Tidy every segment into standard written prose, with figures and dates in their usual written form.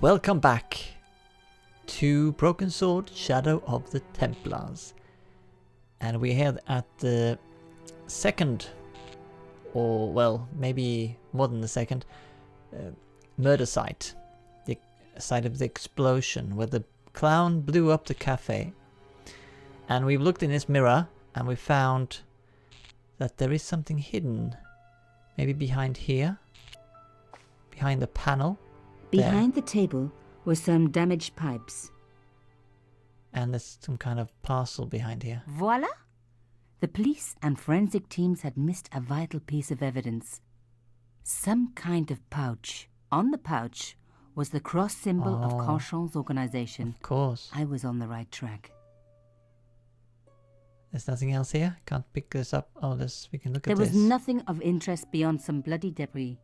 Welcome back to Broken Sword, Shadow of the Templars. And we're here at the second, or well, maybe more than the second, murder site. The site of the explosion where the clown blew up the cafe. And we've looked in this mirror and we found that there is something hidden. Maybe behind here? Behind the panel? Behind the table were some damaged pipes. And there's some kind of parcel behind here. Voila! The police and forensic teams had missed a vital piece of evidence. Some kind of pouch. On the pouch was the cross symbol of Cauchon's organization. Of course. I was on the right track. There's nothing else here? Can't pick this up. Oh, we can look at this. There was nothing of interest beyond some bloody debris.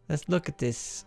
Let's look at this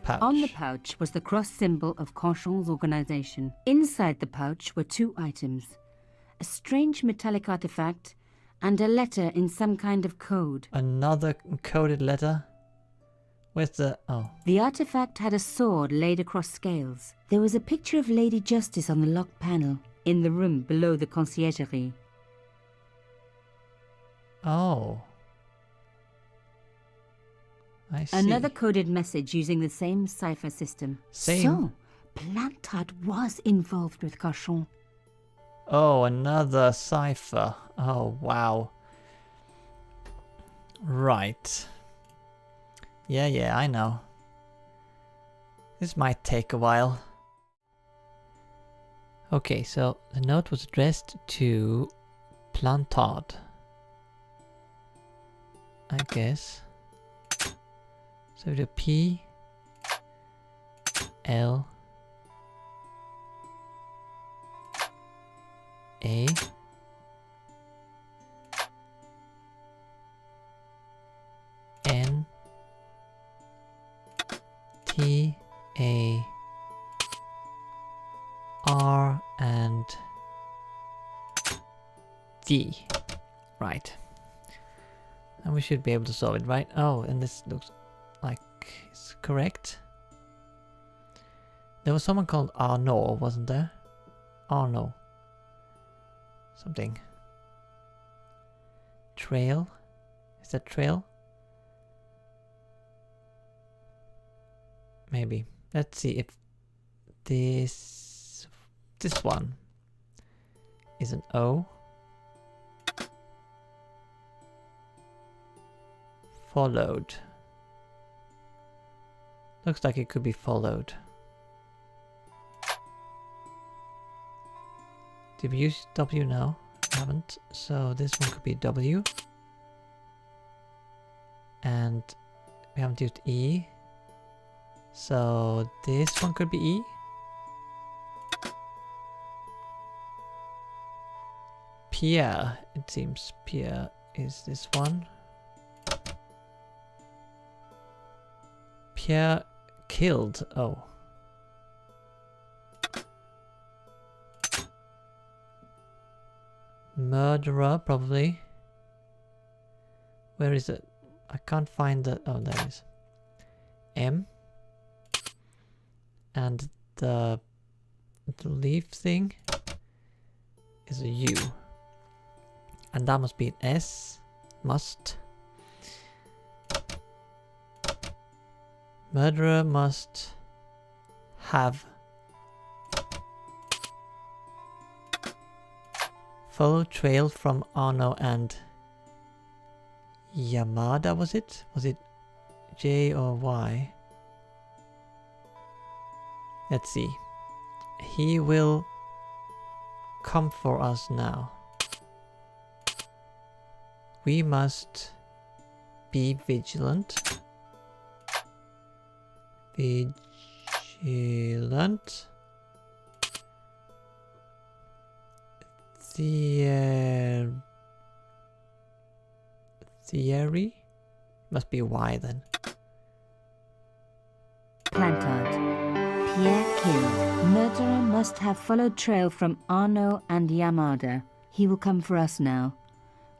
pouch. On the pouch was the cross symbol of Cauchon's organization. Inside the pouch were two items. A strange metallic artifact and a letter in some kind of code. Another coded letter? Where's the... oh. The artifact had a sword laid across scales. There was a picture of Lady Justice on the locked panel in the room below the conciergerie. Oh. I see. Another coded message using the same cipher system. So, Plantard was involved with Cauchon. Oh, another cipher. Oh, wow. Right. Yeah, I know. This might take a while. Okay, so the note was addressed to Plantard, I guess. So the P L A N T A R and D. Right. And we should be able to solve it, right? Oh, and this looks like it's correct. There was someone called Arnaud, wasn't there? Arnaud. Something. Trail? Is that trail? Maybe. Let's see if this one is an O. Followed. Looks like it could be followed. Did we use W? No, we haven't. So this one could be W. And we haven't used E. So this one could be E. Pierre, it seems Pierre is this one. Pierre killed. Oh. Murderer, probably. Where is it? I can't find the... oh, there it is. M. And the leaf thing is a U. And that must be an S. Must. Murderer must have follow trail from Arnaud and Yamada, was it? Was it J or Y? Let's see. He will come for us now. We must be vigilant. Vigilant. Theory? Must be Y then. Plantard. Pierre killed. Murderer must have followed trail from Arnaud and Yamada. He will come for us now.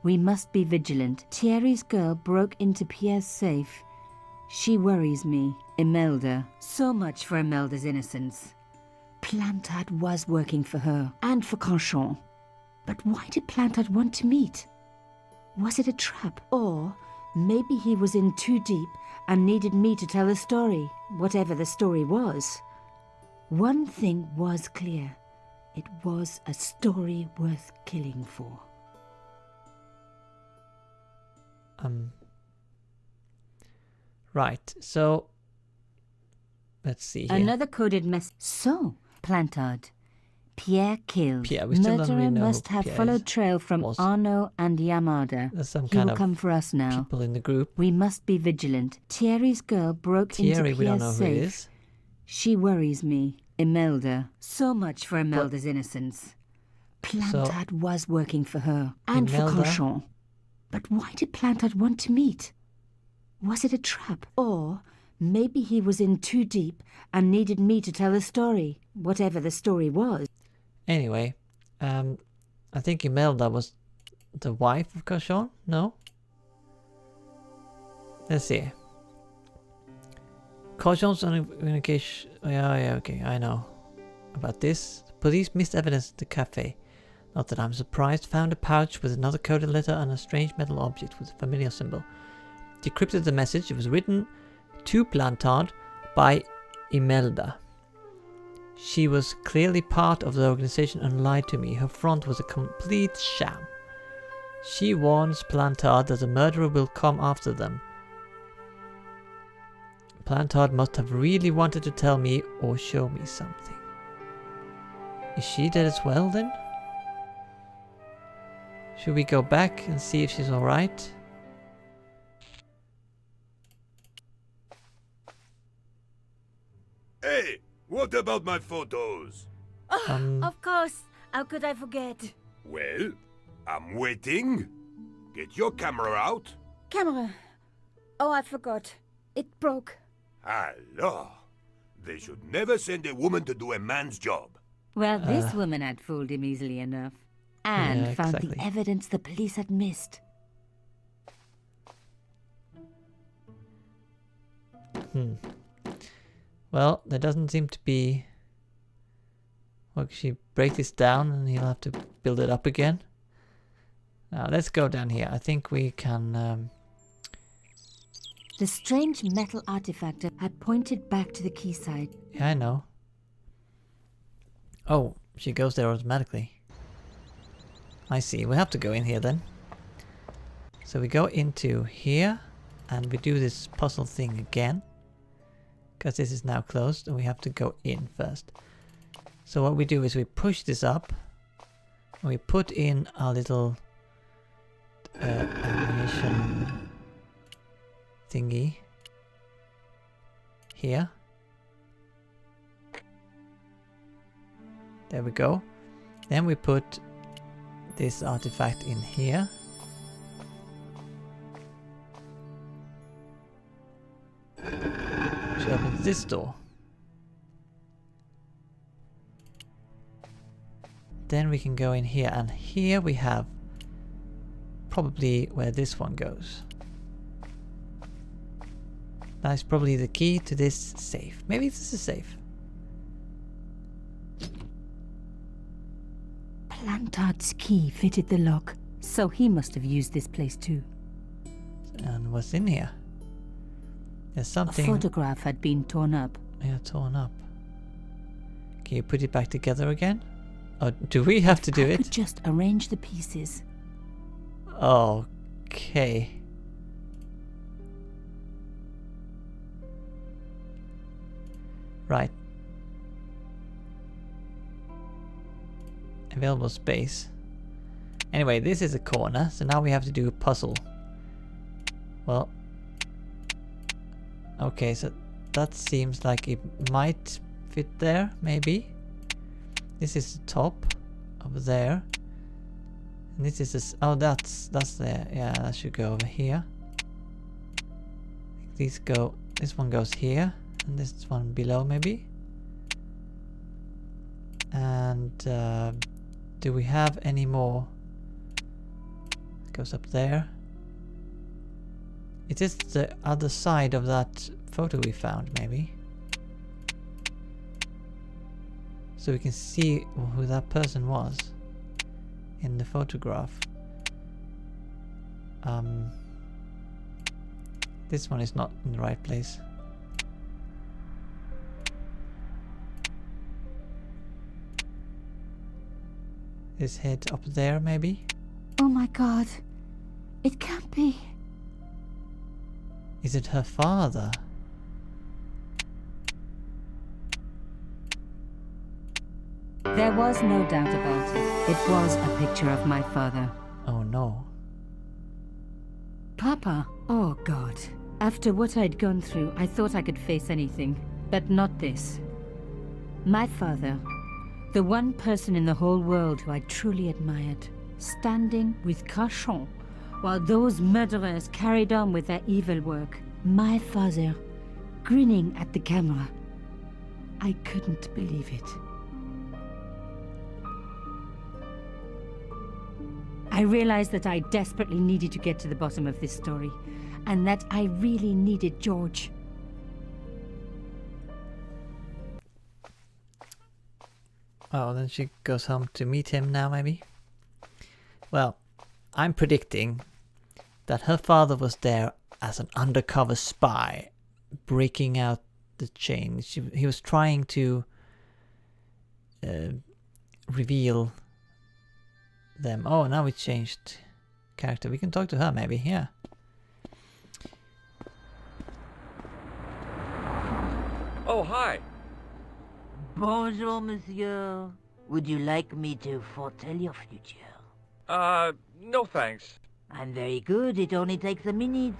We must be vigilant. Thierry's girl broke into Pierre's safe She worries me, Imelda. So much for Imelda's innocence. Plantard was working for her, and for Canchon. But why did Plantard want to meet? Was it a trap? Or maybe he was in too deep and needed me to tell a story, whatever the story was. One thing was clear. It was a story worth killing for. Right, so let's see here. Another coded message. So, Plantard. Pierre killed. Pierre, we still don't Murderer really know must who have Pierre followed is. trail from Was. Arnaud and Yamada. There's some He kind will of come for us now. people in the group. We must be vigilant. Thierry's girl broke Thierry, into we don't Pierre's know who it safe. is. She worries me, Imelda. So much for Imelda's innocence. Plantard was working for her, and Imelda? for Canchon. But why did Plantard want to meet? Was it a trap? Or maybe he was in too deep and needed me to tell a story, whatever the story was. Anyway, I think Imelda was the wife of Canchon? No? Let's see. Canchon's communication. Yeah, okay, I know about this. The police missed evidence at the cafe. Not that I'm surprised. Found a pouch with another coded letter and a strange metal object with a familiar symbol. Decrypted the message. It was written to Plantard by Imelda. She was clearly part of the organization and lied to me. Her front was a complete sham. She warns Plantard that the murderer will come after them. Plantard must have really wanted to tell me or show me something. Is she dead as well then? Should we go back and see if she's alright? Hey, what about my photos? Of course. How could I forget? Well, I'm waiting. Get your camera out. Camera. Oh, I forgot. It broke. Alors, they should never send a woman to do a man's job. Well, this woman had fooled him easily enough. And Yeah, found exactly. the evidence the police had missed. Well, there doesn't seem to be... Well, she break this down and he'll have to build it up again. Now, let's go down here. I think we can... The strange metal artifact had pointed back to the quayside. Yeah, I know. Oh, she goes there automatically. I see. We have to go in here then. So we go into here and we do this puzzle thing again. Because this is now closed and we have to go in first. So what we do is we push this up. And we put in our little ammunition thingy here. There we go. Then we put this artifact in here. Which opens this door. Then we can go in here, and here we have probably where this one goes. That's probably the key to this safe. Maybe this is safe. Plantard's key fitted the lock, so he must have used this place too. And what's in here? There's A something... photograph had been torn up. Yeah, torn up. Can you put it back together again? Or do we have to do I it? could just arrange the pieces. Okay. Right. Available space. Anyway, this is a corner, so now we have to do a puzzle. Well. Okay, so that seems like it might fit there, maybe. This is the top over there. And this is oh, that's there. Yeah, that should go over here. These go. This one goes here, and this one below maybe. And do we have any more? Goes up there. It is the other side of that photo we found, maybe. So we can see who that person was in the photograph. This one is not in the right place. His head up there, maybe? Oh my god. It can't be. Is it her father? There was no doubt about it. It was a picture of my father. Oh no. Papa? Oh God. After what I'd gone through, I thought I could face anything. But not this. My father, the one person in the whole world who I truly admired, standing with Cachon while those murderers carried on with their evil work. My father, grinning at the camera. I couldn't believe it. I realized that I desperately needed to get to the bottom of this story, and that I really needed George. Oh, then she goes home to meet him now, maybe? Well, I'm predicting that her father was there as an undercover spy, breaking out the chain. He was trying to reveal them. Oh, now we changed character. We can talk to her, maybe. Yeah. Oh, hi. Bonjour, monsieur. Would you like me to foretell your future? No thanks. I'm very good. It only takes a minute.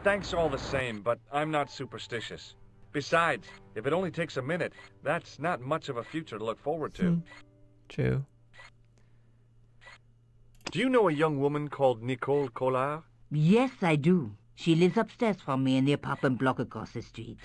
Thanks all the same, but I'm not superstitious. Besides, if it only takes a minute, that's not much of a future to look forward to. True. Do you know a young woman called Nicole Collard? Yes, I do. She lives upstairs from me in the apartment block across the street.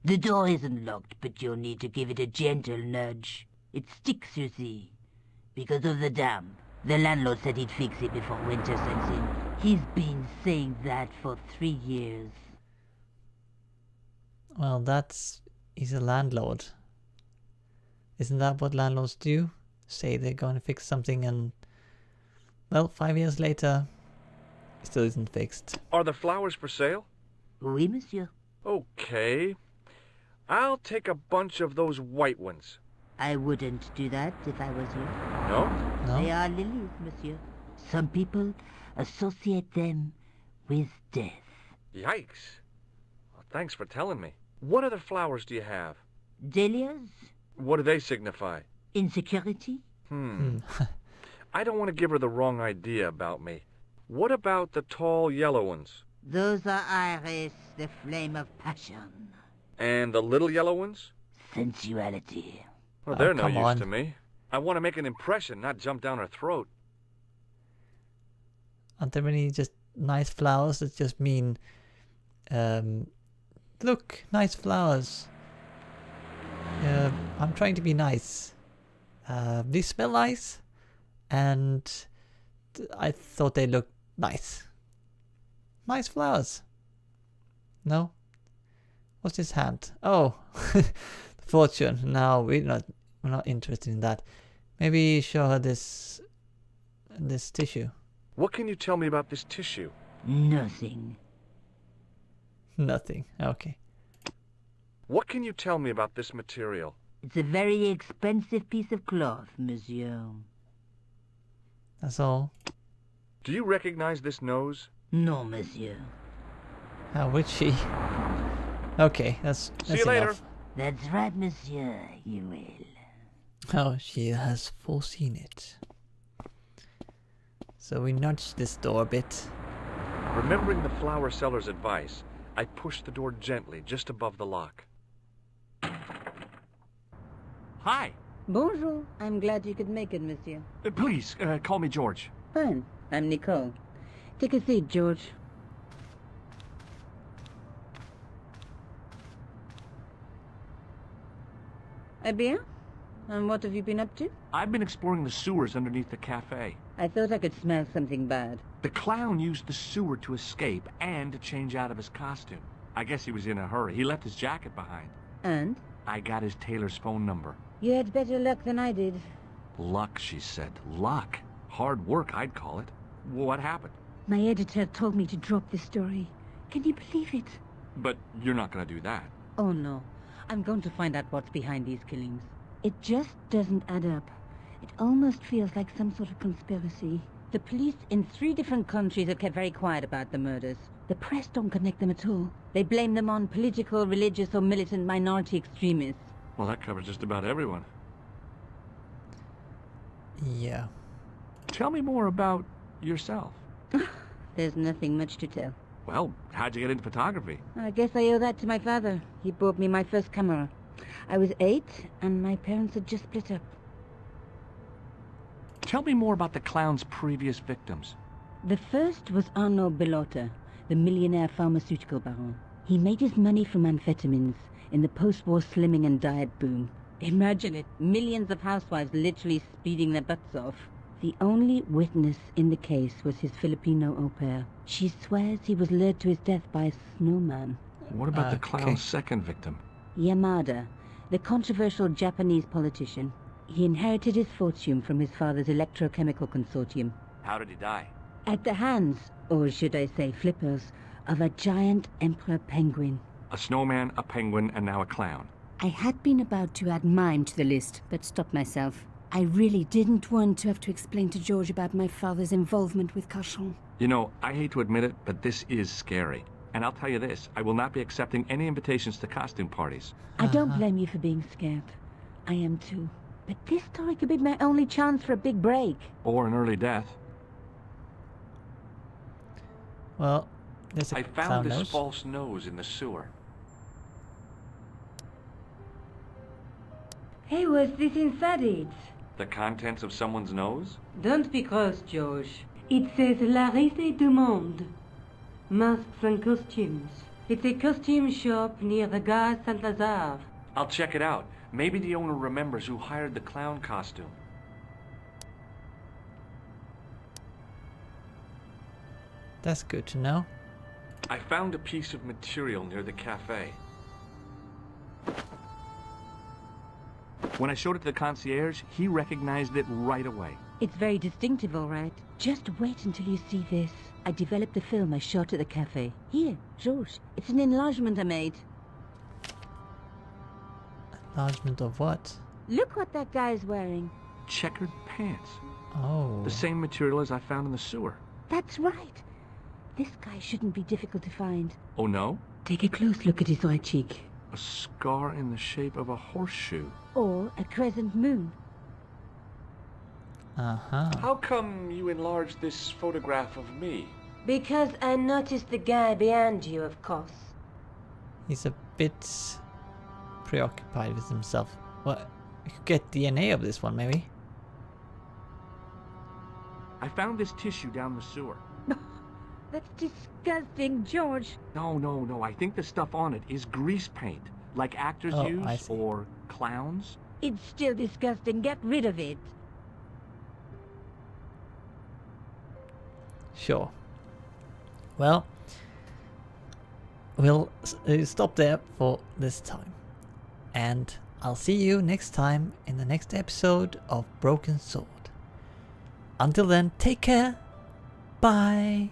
The door isn't locked, but you'll need to give it a gentle nudge. It sticks, you see. Because of the damp. The landlord said he'd fix it before winter sets in. He's been saying that for 3 years. Well, he's a landlord. Isn't that what landlords do? Say they're going to fix something and, well, 5 years later, it still isn't fixed. Are the flowers for sale? Oui, monsieur. Okay. I'll take a bunch of those white ones. I wouldn't do that if I was you. No? No? They are lilies, monsieur. Some people associate them with death. Yikes. Well, thanks for telling me. What other flowers do you have? Dahlias? What do they signify? Insecurity? I don't want to give her the wrong idea about me. What about the tall yellow ones? Those are iris, the flame of passion. And the little yellow ones? Sensuality. Well, they're no come use on. to me. I want to make an impression, not jump down her throat. Aren't there any just nice flowers that just mean, look, nice flowers. I'm trying to be nice. They smell nice, and I thought they looked nice. Nice flowers. No? What's his hand? Oh, fortune. No, we're not interested in that. Maybe show her this tissue. What can you tell me about this tissue? Nothing. Nothing. Okay. What can you tell me about this material? It's a very expensive piece of cloth, monsieur. That's all. Do you recognize this nose? No, monsieur. How would she? Okay, that's See you later. enough. That's right, monsieur. You will. Oh, she has foreseen it. So we nudged this door a bit. Remembering the flower seller's advice, I pushed the door gently just above the lock. Hi. Bonjour. I'm glad you could make it, monsieur. Please, call me George. Fine. I'm Nicole. Take a seat, George. Eh bien? And what have you been up to? I've been exploring the sewers underneath the cafe. I thought I could smell something bad. The clown used the sewer to escape and to change out of his costume. I guess he was in a hurry. He left his jacket behind. And? I got his tailor's phone number. You had better luck than I did. Luck, she said. Luck. Hard work, I'd call it. What happened? My editor told me to drop this story. Can you believe it? But you're not gonna do that. Oh no. I'm going to find out what's behind these killings. It just doesn't add up. It almost feels like some sort of conspiracy. The police in 3 different countries have kept very quiet about the murders. The press don't connect them at all. They blame them on political, religious, or militant minority extremists. Well, that covers just about everyone. Yeah. Tell me more about yourself. There's nothing much to tell. Well, how'd you get into photography? I guess I owe that to my father. He bought me my first camera. I was 8, and my parents had just split up. Tell me more about the clown's previous victims. The first was Arno Bellotta, the millionaire pharmaceutical baron. He made his money from amphetamines in the post-war slimming and diet boom. Imagine it, millions of housewives literally speeding their butts off. The only witness in the case was his Filipino au pair. She swears he was lured to his death by a snowman. What about the Okay. clown's second victim? Yamada, the controversial Japanese politician. He inherited his fortune from his father's electrochemical consortium. How did he die? At the hands, or should I say flippers, of a giant emperor penguin. A snowman, a penguin, and now a clown. I had been about to add mine to the list, but stopped myself. I really didn't want to have to explain to George about my father's involvement with Cauchon. You know, I hate to admit it, but this is scary. And I'll tell you this, I will not be accepting any invitations to costume parties. I don't blame you for being scared. I am too. But this story could be my only chance for a big break. Or an early death. Well, there's a I clown found this nose. false nose in the sewer. Hey, what's this inside it? The contents of someone's nose? Don't be cross, George. It says La Risée du Monde. Masks and costumes. It's a costume shop near the Gare Saint-Lazare. I'll check it out. Maybe the owner remembers who hired the clown costume. That's good to know. I found a piece of material near the cafe. When I showed it to the concierge, he recognized it right away. It's very distinctive, all right. Just wait until you see this. I developed a film I shot at the cafe. Here, George. It's an enlargement I made. Enlargement of what? Look what that guy's wearing. Checkered pants. Oh. The same material as I found in the sewer. That's right. This guy shouldn't be difficult to find. Oh no? Take a close look at his right cheek. A scar in the shape of a horseshoe. Or a crescent moon. Uh-huh. How come you enlarged this photograph of me? Because I noticed the guy behind you, of course. He's a bit preoccupied with himself. Well, we could get DNA of this one, maybe. I found this tissue down the sewer. That's disgusting, George. No. I think the stuff on it is grease paint. Like actors Oh, use, I see. or clowns. It's still disgusting. Get rid of it. Sure. Well, we'll stop there for this time. And I'll see you next time in the next episode of Broken Sword. Until then, take care. Bye.